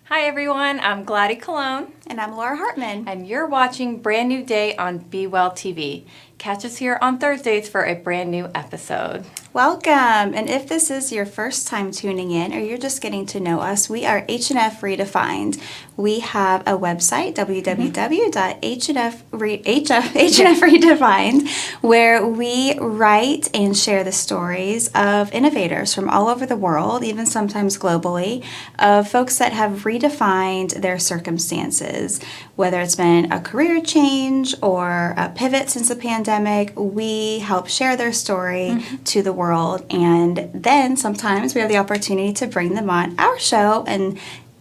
Hi everyone, I'm Gladi Cologne. And I'm Laura Hartman. And you're watching Brand New Day on Be Well TV. Catch us here on Thursdays for a brand new episode. Welcome. And if this is your first time tuning in or you're just getting to know us, we are H&F Redefined. We have a website, www.hnfredefined, where we write and share the stories of innovators from all over the world, even sometimes globally, of folks that have redefined their circumstances. Whether it's been a career change or a pivot since the pandemic, we help share their story to the world. And then sometimes we have the opportunity to bring them on our show and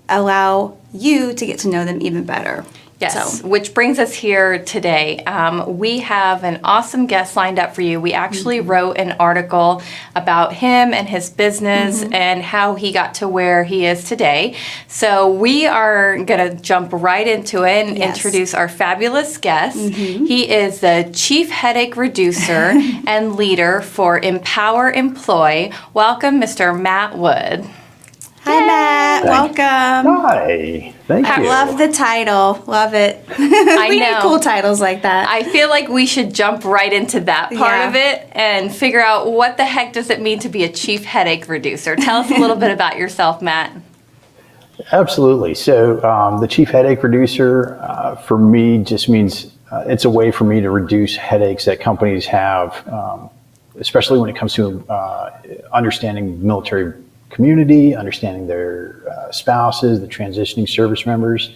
allow you to get to know them even better. Yes, which brings us here today. We have an awesome guest lined up for you. We actually wrote an article about him and his business and how he got to where he is today. So we are going to jump right into it and introduce our fabulous guest. He is the Chief Headache Reducer and leader for Empower Employ. Welcome, Mr. Matt Wood. Hi, Matt. Welcome. Hi. Thank you. I love the title. Love it. I We know. need cool titles like that. I feel like we should jump right into that part of it and figure out what the heck does it mean to be a chief headache reducer. Tell us a little bit about yourself, Matt. Absolutely. So the chief headache reducer for me just means it's a way for me to reduce headaches that companies have, especially when it comes to understanding military community, understanding their spouses, the transitioning service members.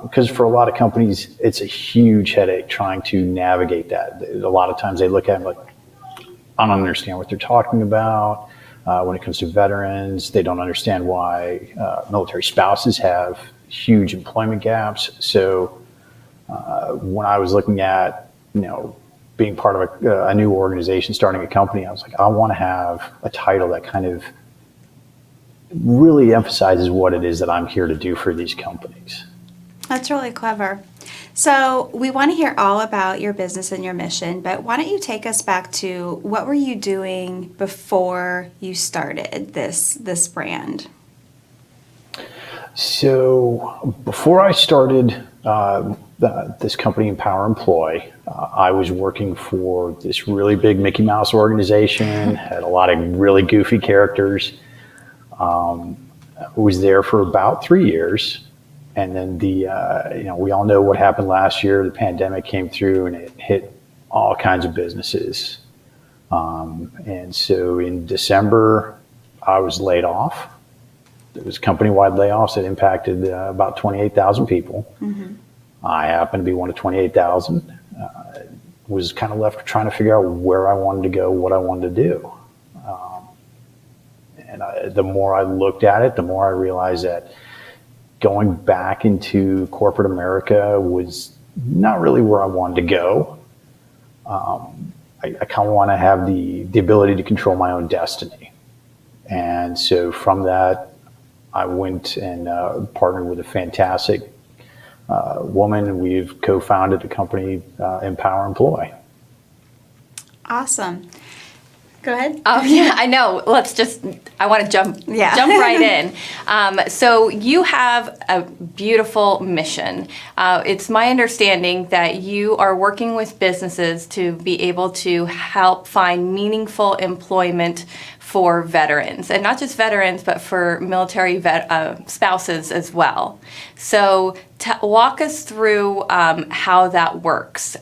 Because for a lot of companies, it's a huge headache trying to navigate that. A lot of times they look at it like, I don't understand what they're talking about. When it comes to veterans, they don't understand why military spouses have huge employment gaps. So when I was looking at, being part of a new organization, starting a company, I was like, I want to have a title that kind of really emphasizes what it is that I'm here to do for these companies. That's really clever. So we want to hear all about your business and your mission, but why don't you take us back to what were you doing before you started this brand? So before I started this company, Empower Employ, I was working for this really big Mickey Mouse organization, had a lot of really goofy characters. Was there for about 3 years. And then we all know what happened last year. The pandemic came through and it hit all kinds of businesses. And so in December, I was laid off. It was company-wide layoffs that impacted about 28,000 people. I happened to be one of 28,000. Was kind of left trying to figure out where I wanted to go, what I wanted to do. And the more I looked at it, the more I realized that going back into corporate America was not really where I wanted to go. I kind of want to have the ability to control my own destiny. And so from that, I went and partnered with a fantastic woman. We've co-founded the company Empower Employ. Awesome. Go ahead. Oh yeah, I know. I want to jump right in. So you have a beautiful mission. It's my understanding that you are working with businesses to be able to help find meaningful employment for veterans, and not just veterans, but for military spouses as well. So walk us through how that works.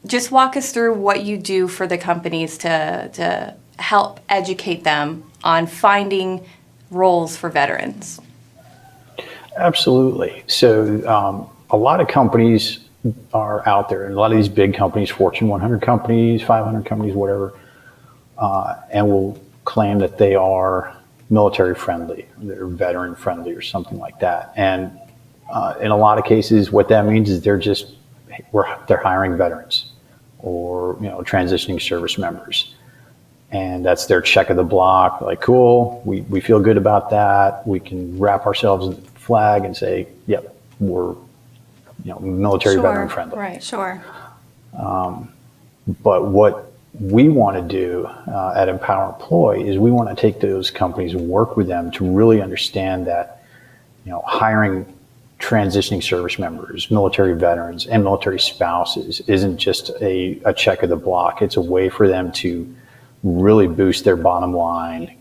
Just walk us through what you do for the companies to help educate them on finding roles for veterans. Absolutely. So a lot of companies are out there, and a lot of these big companies, Fortune 100 companies, 500 companies, whatever, and will claim that they are military friendly, they're veteran friendly or something like that. And in a lot of cases, what that means is they're hiring veterans or transitioning service members, and that's their check of the block. Like, cool, we feel good about that. We can wrap ourselves in the flag and say, yep, we're military veteran friendly. Right. Sure. But what we want to do at Empower Employ is we want to take those companies and work with them to really understand that, hiring transitioning service members, military veterans, and military spouses isn't just a check of the block. It's a way for them to really boost their bottom line,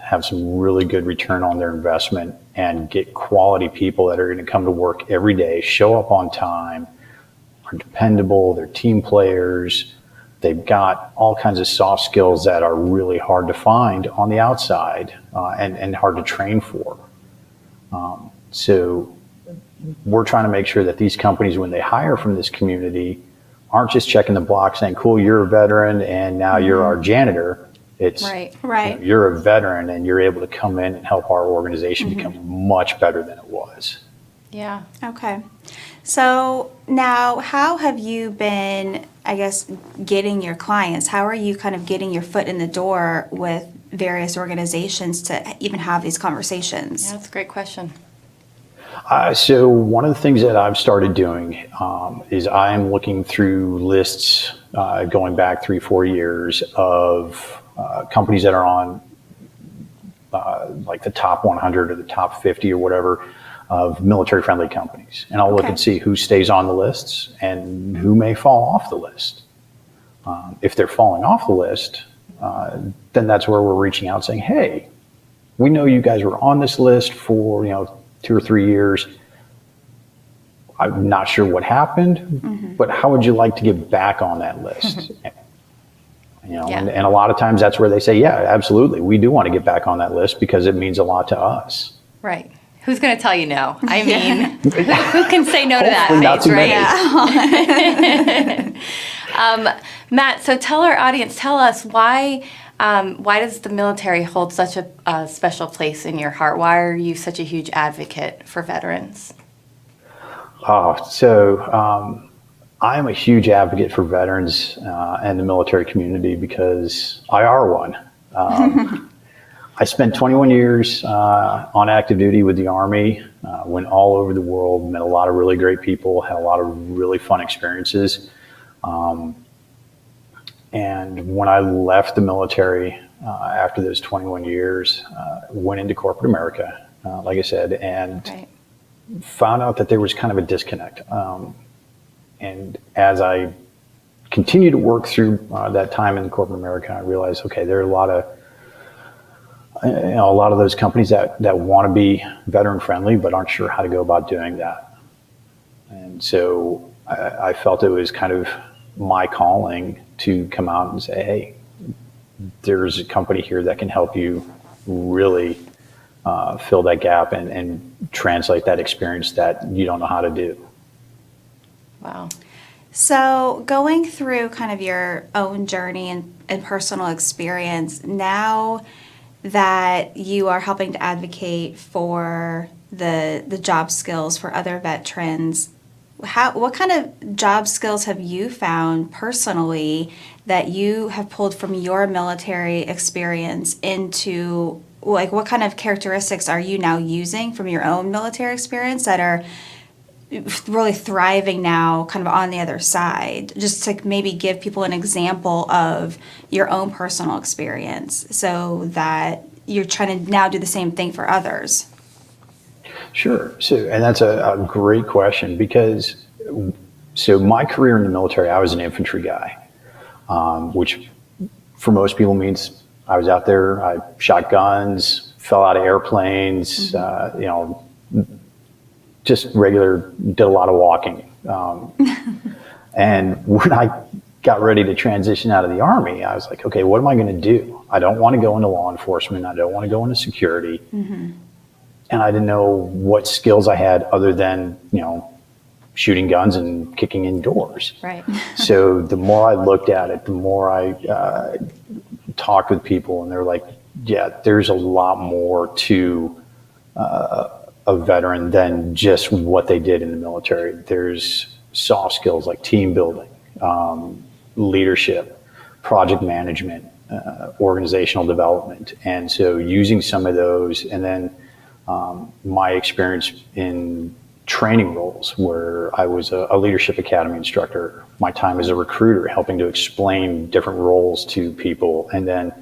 have some really good return on their investment, and get quality people that are going to come to work every day, show up on time, are dependable, they're team players, they've got all kinds of soft skills that are really hard to find on the outside and hard to train for. So we're trying to make sure that these companies, when they hire from this community, aren't just checking the block saying, cool, you're a veteran and now you're our janitor. It's right. You're a veteran and you're able to come in and help our organization become much better than it was. Yeah. Okay. So now, how have you been, I guess, getting your clients? How are you kind of getting your foot in the door with various organizations to even have these conversations? Yeah, that's a great question. So one of the things that I've started doing is I'm looking through lists going back 3-4 years of companies that are on like the top 100 or the top 50 or whatever of military-friendly companies. And I'll look and see who stays on the lists and who may fall off the list. If they're falling off the list, then that's where we're reaching out saying, hey, we know you guys were on this list for 2 or 3 years. I'm not sure what happened, but how would you like to get back on that list? And a lot of times that's where they say, yeah, absolutely. We do want to get back on that list because it means a lot to us. Right. Who's going to tell you no? I mean, who can say no to that phase, right? Yeah. Matt, so tell our audience, tell us why does the military hold such a special place in your heart? Why are you such a huge advocate for veterans? I'm a huge advocate for veterans and the military community because I are one. I spent 21 years on active duty with the Army, went all over the world, met a lot of really great people, had a lot of really fun experiences. And when I left the military after those 21 years, went into corporate America, like I said, and found out that there was kind of a disconnect. And as I continued to work through that time in corporate America, I realized, okay, there are a lot of those companies that want to be veteran friendly, but aren't sure how to go about doing that. And so I felt it was kind of my calling to come out and say, hey, there's a company here that can help you really fill that gap and translate that experience that you don't know how to do. Wow. So going through kind of your own journey and personal experience, now that you are helping to advocate for the job skills for other veterans, what kind of job skills have you found personally that you have pulled from your military experience into, like, what kind of characteristics are you now using from your own military experience that are really thriving now kind of on the other side, just to maybe give people an example of your own personal experience so that you're trying to now do the same thing for others? Sure. And that's a great question because, my career in the military, I was an infantry guy, which for most people means I was out there, I shot guns, fell out of airplanes, just did a lot of walking. And when I got ready to transition out of the Army, I was like, okay, what am I going to do? I don't want to go into law enforcement. I don't want to go into security. And I didn't know what skills I had other than, shooting guns and kicking in doors. Right. So the more I looked at it, the more I talked with people, and they're like, yeah, there's a lot more to a veteran than just what they did in the military. There's soft skills like team building, leadership, project management, organizational development. And so using some of those, and then my experience in training roles where I was a leadership academy instructor, my time as a recruiter, helping to explain different roles to people. And then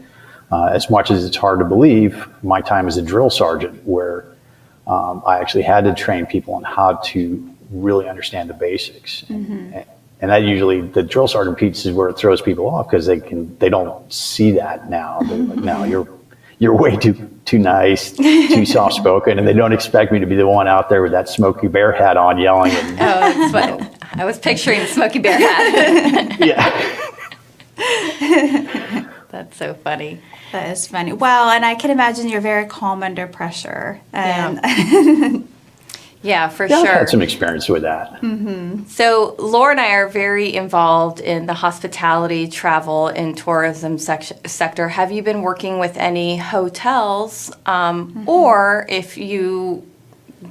as much as it's hard to believe, my time as a drill sergeant, where I actually had to train people on how to really understand the basics. And that usually, the drill sergeant piece is where it throws people off, because they don't see that now. They're like, no, you're way too nice, too soft spoken, and they don't expect me to be the one out there with that Smokey Bear hat on yelling. And, that's fun. I was picturing the Smokey Bear hat. Yeah. That's so funny. That is funny. Well, and I can imagine you're very calm under pressure. And Yeah, for Yeah, sure. I've had some experience with that. So Laura and I are very involved in the hospitality, travel, and tourism sector. Have you been working with any hotels? Or if you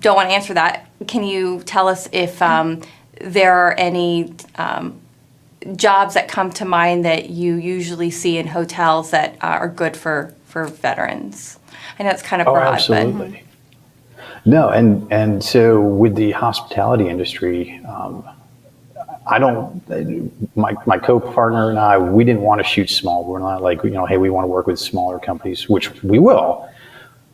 don't want to answer that, can you tell us if there are any jobs that come to mind that you usually see in hotels that are good for veterans? I know it's kind of broad, Absolutely. No, and so with the hospitality industry, my co-partner and I, we didn't want to shoot small. We're not like, hey, we want to work with smaller companies, which we will,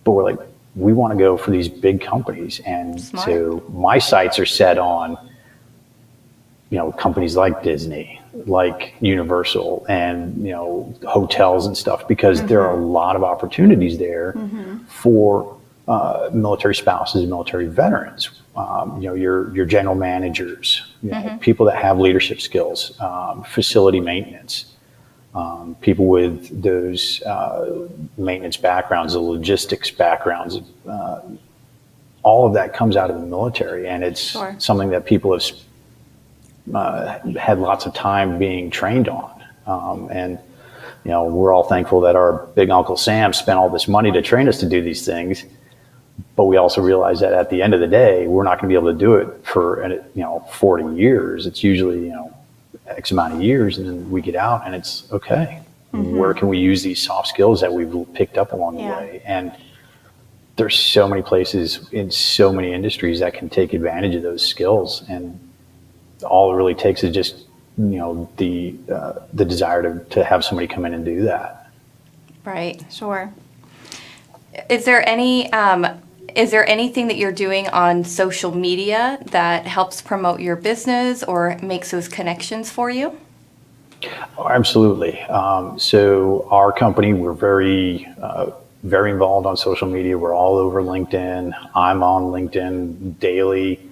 but we're like, we want to go for these big companies. And Smart. so my sights are set on, companies like Disney, like Universal, and, hotels and stuff, because there are a lot of opportunities there for military spouses, military veterans, your general managers, people that have leadership skills, facility maintenance, people with those maintenance backgrounds, the logistics backgrounds. All of that comes out of the military, and it's something that people have had lots of time being trained on. And we're all thankful that our big Uncle Sam spent all this money to train us to do these things. But we also realize that at the end of the day, we're not going to be able to do it for 40 years. It's usually X amount of years, and then we get out, and it's okay. Where can we use these soft skills that we've picked up along the way? And there's so many places in so many industries that can take advantage of those skills, and all it really takes is just the desire to have somebody come in and do that. Right. Sure. Is there anything that you're doing on social media that helps promote your business or makes those connections for you? Oh, absolutely. So our company, we're very, very involved on social media. We're all over LinkedIn. I'm on LinkedIn daily.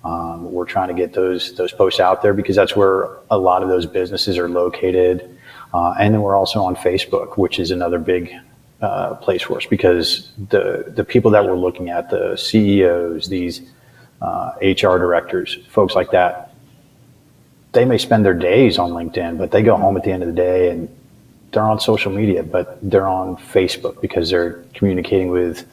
We're trying to get those posts out there because that's where a lot of those businesses are located. And then we're also on Facebook, which is another big place for us, because the people that we're looking at, the CEOs, these HR directors, folks like that, they may spend their days on LinkedIn, but they go home at the end of the day and they're on social media, but they're on Facebook because they're communicating with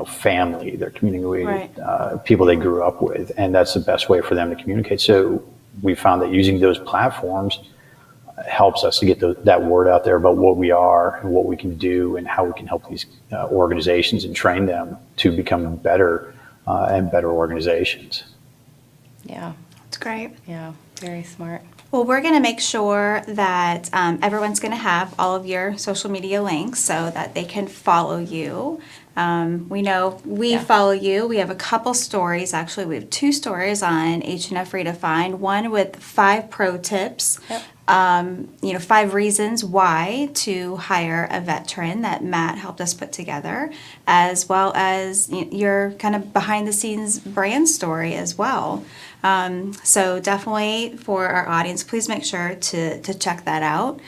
family, they're communicating with people they grew up with, and that's the best way for them to communicate. So we found that using those platforms helps us to get that word out there about what we are and what we can do and how we can help these organizations and train them to become better and better organizations. Yeah. That's great. Yeah. Very smart. Well, we're going to make sure that everyone's going to have all of your social media links so that they can follow you. We know we follow you. We have a couple stories. Actually, we have 2 stories on H&F Redefined. One with 5 pro tips. Yep. 5 reasons why to hire a veteran that Matt helped us put together, as well as your kind of behind the scenes brand story as well. So definitely for our audience, please make sure to check that out.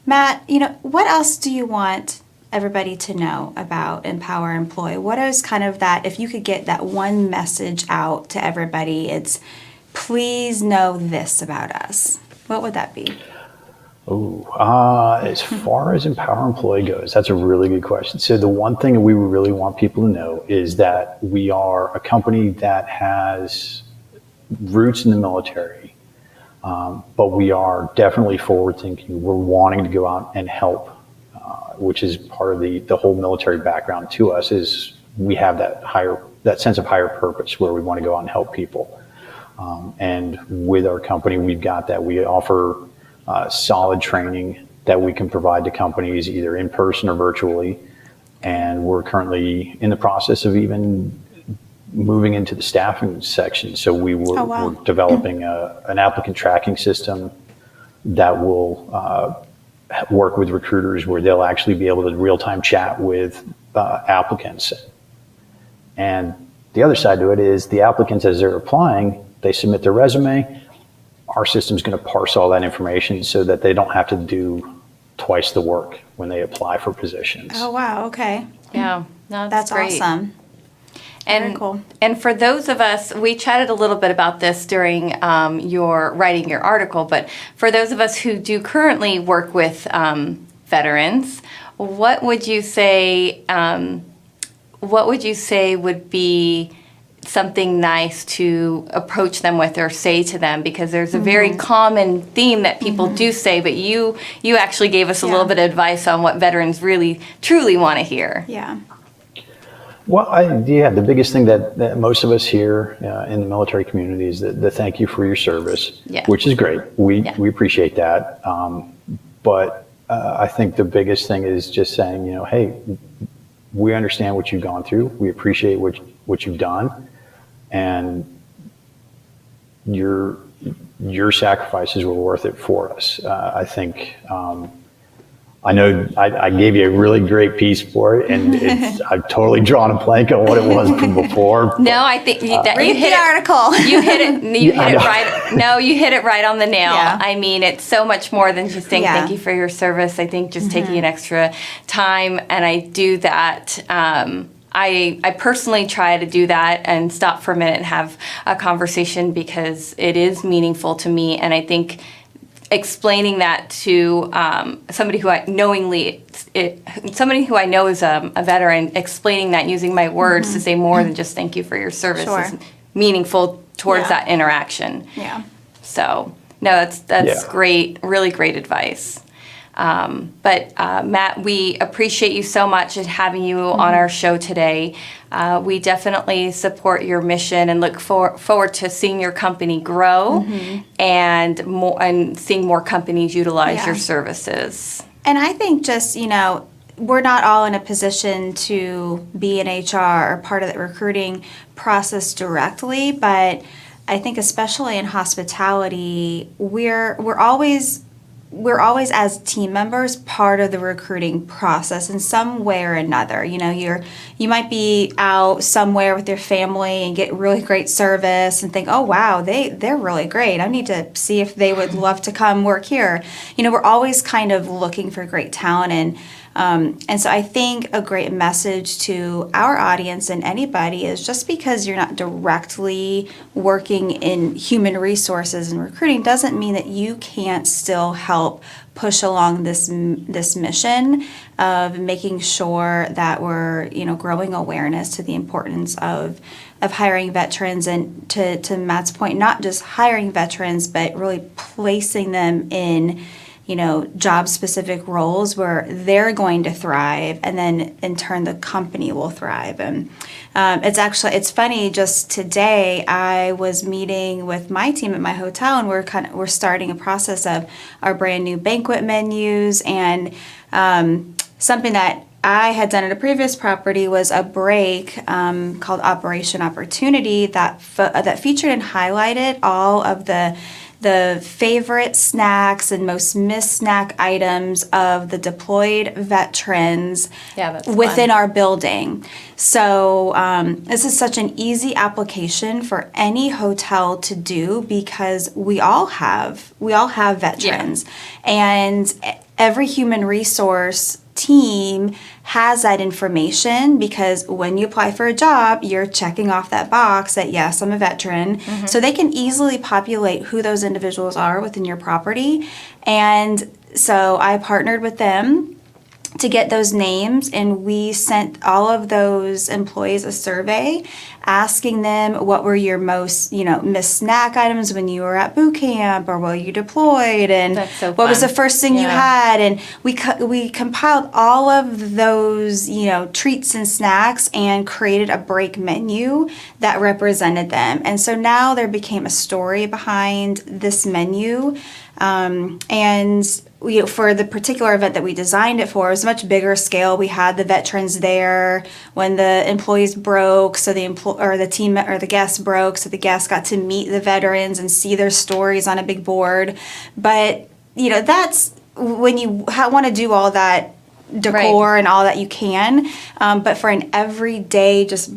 Matt, what else do you want everybody to know about Empower Employ? What is kind of that, if you could get that one message out to everybody, it's please know this about us. What would that be? As far as Empower Employ goes, that's a really good question. So the one thing we really want people to know is that we are a company that has roots in the military, but we are definitely forward thinking. We're wanting to go out and help, which is part of the whole military background to us, is we have that higher that sense of higher purpose where we want to go out and help people. And with our company, we've got that. We offer solid training that we can provide to companies either in person or virtually. And we're currently in the process of even moving into the staffing section. So we're developing an applicant tracking system that will work with recruiters where they'll actually be able to real-time chat with applicants. And the other side to it is the applicants, as they're applying, they submit their resume. Our system's going to parse all that information so that they don't have to do twice the work when they apply for positions. Oh, wow. Okay. Yeah. No, That's great. awesome. And, Very cool. And for those of us, we chatted a little bit about this during your writing your article, but for those of us who do currently work with veterans, what would you say would be something nice to approach them with or say to them? Because there's a very common theme that people do say, but you actually gave us a little bit of advice on what veterans really, truly want to hear. Yeah. Well, the biggest thing that most of us hear in the military community is the thank you for your service, which is great. We appreciate that. But I think the biggest thing is just saying, hey, we understand what you've gone through. We appreciate what you've done. And your sacrifices were worth it for us. I think, I know I gave you a really great piece for it, and I've totally drawn a blank on what it was from before. No, I think you read hit the article. You hit it. You hit it right. No, you hit it right on the nail. Yeah. I mean, it's so much more than just saying thank you for your service. I think just taking an extra time, and I do that. I personally try to do that and stop for a minute and have a conversation because it is meaningful to me, and I think explaining that to somebody who I know is a veteran, explaining that using my words to say more than just thank you for your service is meaningful towards that interaction. Yeah. So no, that's great, really great advice. But Matt, we appreciate you so much and having you on our show today. We definitely support your mission and look forward to seeing your company grow and seeing more companies utilize your services. And I think just, we're not all in a position to be in HR or part of the recruiting process directly, but I think especially in hospitality, we're always as team members part of the recruiting process in some way or another. You might be out somewhere with your family and get really great service and think, oh wow, they're really great. I need to see if they would love to come work here. We're always kind of looking for great talent, and so I think a great message to our audience and anybody is just because you're not directly working in human resources and recruiting doesn't mean that you can't still help push along this mission of making sure that we're growing awareness to the importance of hiring veterans, and to Matt's point, not just hiring veterans but really placing them in job-specific roles where they're going to thrive, and then in turn the company will thrive. And it's funny. Just today, I was meeting with my team at my hotel, and we're starting a process of our brand new banquet menus, and something that I had done at a previous property was a break called Operation Opportunity that featured and highlighted all of the favorite snacks and most missed snack items of the deployed veterans within our building. So this is such an easy application for any hotel to do because we all have veterans, and every human resource team has that information because when you apply for a job, you're checking off that box that, yes, I'm a veteran. So they can easily populate who those individuals are within your property. And so I partnered with them to get those names, and we sent all of those employees a survey asking them what were your most, missed snack items when you were at boot camp or while you deployed, and That's so what was the fun. first thing you had, and we compiled all of those, treats and snacks and created a break menu that represented them. And so now there became a story behind this menu, and for the particular event that we designed it for, it was a much bigger scale. We had the veterans there when the employees broke, so the guests broke, so the guests got to meet the veterans and see their stories on a big board. But that's when you want to do all that decor and all that you can, but for an everyday just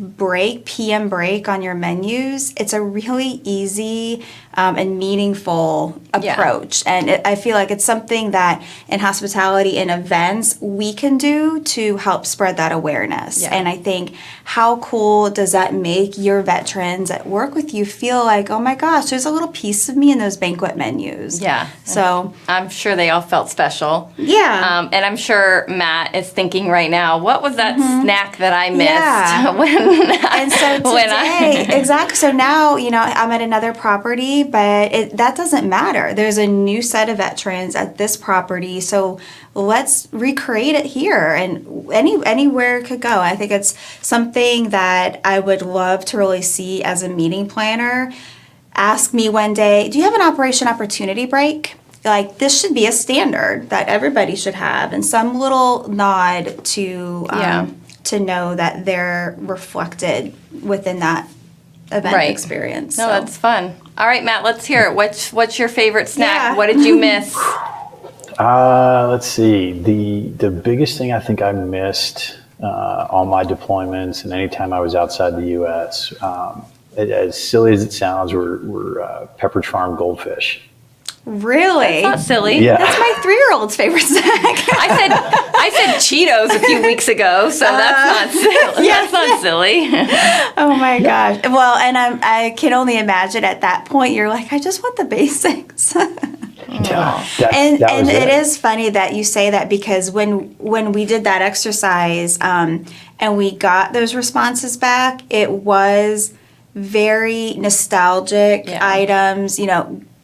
PM break on your menus, it's a really easy and meaningful approach. And I feel like it's something that in hospitality and events we can do to help spread that awareness. And I think, how cool does that make your veterans that work with you feel like, oh my gosh, there's a little piece of me in those banquet menus. So I'm sure they all felt special. And I'm sure Matt is thinking right now, what was that snack that I missed and so today, exactly. So now, I'm at another property, but that doesn't matter. There's a new set of veterans at this property, so let's recreate it here, and anywhere it could go. I think it's something that I would love to really see as a meeting planner. Ask me one day, do you have an operation opportunity break? Like, this should be a standard that everybody should have, and some little nod to know that they're reflected within that event experience. No, that's fun. All right, Matt, let's hear it. What's your favorite snack? What did you miss? Let's see. The biggest thing I think I missed on my deployments and anytime I was outside the U.S., as silly as it sounds, were Pepperidge Farm goldfish. Really? That's not silly. Yeah. That's my 3-year-old's favorite snack. I said Cheetos a few weeks ago, so that's not silly. That's not silly. Oh my gosh. Well, and I can only imagine at that point you're like, I just want the basics. And it is funny that you say that, because when we did that exercise and we got those responses back, it was very nostalgic items,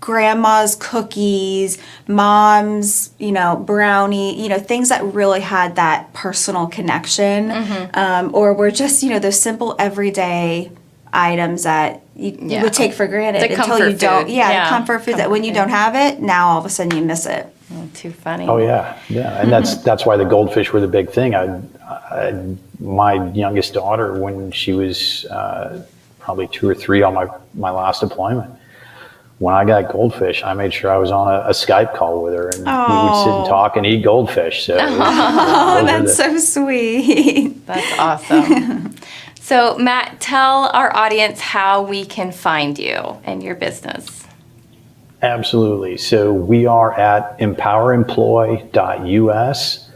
grandma's cookies, mom's, brownie, things that really had that personal connection, or were just, those simple everyday items that you would take for granted until you don't. The comfort food that when you don't have it, now all of a sudden you miss it. Oh, too funny. Oh yeah, and that's why the goldfish were the big thing. My youngest daughter, when she was probably 2 or 3 on my last deployment, when I got goldfish, I made sure I was on a Skype call with her, and we would sit and talk and eat goldfish. So that's so sweet. That's awesome. So, Matt, tell our audience how we can find you and your business. Absolutely. So we are at empoweremploy.us.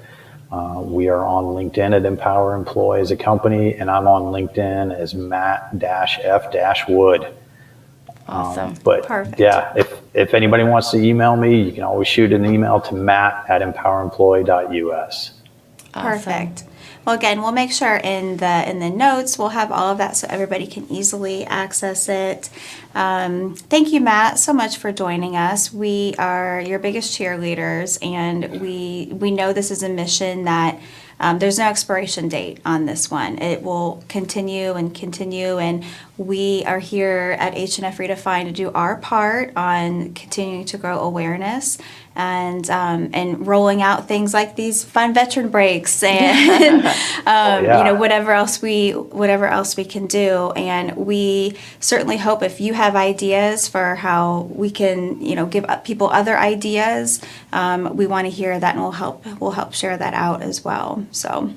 We are on LinkedIn at Empower Employ as a company, and I'm on LinkedIn as Matt-F-Wood. Awesome. But perfect. If anybody wants to email me, you can always shoot an email to matt@empoweremploy.us. Perfect. Well, again, we'll make sure in the notes we'll have all of that so everybody can easily access it. Thank you, Matt, so much for joining us. We are your biggest cheerleaders, and we know this is a mission that there's no expiration date on this one. It will continue, and we are here at H&F Redefine to do our part on continuing to grow awareness and rolling out things like these fun veteran breaks and whatever else we can do. And we certainly hope if you have ideas for how we can give people other ideas, we want to hear that, and we'll help share that out as well. So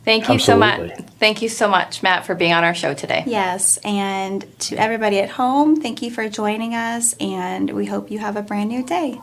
thank you so much. Thank you so much, Matt, for being on our show today. Yes, and to everybody at home, thank you for joining us, and we hope you have a brand new day.